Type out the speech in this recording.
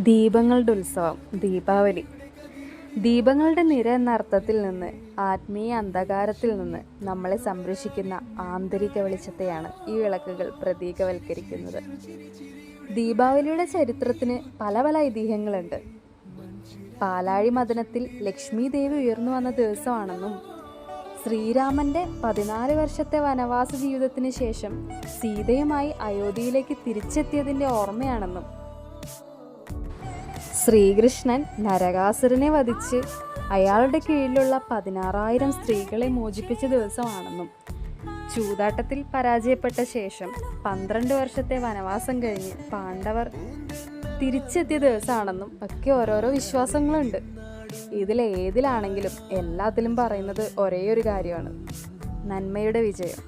ദീപങ്ങളുടെ ഉത്സവം ദീപാവലി. ദീപങ്ങളുടെ നിര എന്ന അർത്ഥത്തിൽ നിന്ന് ആത്മീയ അന്ധകാരത്തിൽ നിന്ന് നമ്മളെ സംരക്ഷിക്കുന്ന ആന്തരിക വെളിച്ചത്തെയാണ് ഈ വിളക്കുകൾ പ്രതീകവൽക്കരിക്കുന്നത്. ദീപാവലിയുടെ ചരിത്രത്തിന് പല പല ഐതിഹ്യങ്ങളുണ്ട്. പാലാഴി മദനത്തിൽ ലക്ഷ്മി ദേവി ഉയർന്നു വന്ന ദിവസമാണെന്നും ശ്രീരാമന്റെ 14 വർഷത്തെ വനവാസ ജീവിതത്തിന് ശേഷം സീതയുമായി അയോധ്യയിലേക്ക് തിരിച്ചെത്തിയതിൻ്റെ ഓർമ്മയാണെന്നും ശ്രീകൃഷ്ണൻ നരകാസുരനെ വധിച്ച് അയാളുടെ കീഴിലുള്ള 16,000 സ്ത്രീകളെ മോചിപ്പിച്ച ദിവസമാണെന്നും ചൂതാട്ടത്തിൽ പരാജയപ്പെട്ട ശേഷം 12 വർഷത്തെ വനവാസം കഴിഞ്ഞ് പാണ്ഡവർ തിരിച്ചെത്തിയ ദിവസമാണെന്നും ഒക്കെ ഓരോരോ വിശ്വാസങ്ങളുണ്ട്. ഇതിലേതിലാണെങ്കിലും എല്ലാത്തിലും പറയുന്നത് ഒരേ ഒരു കാര്യമാണ്: നന്മയുടെ വിജയം.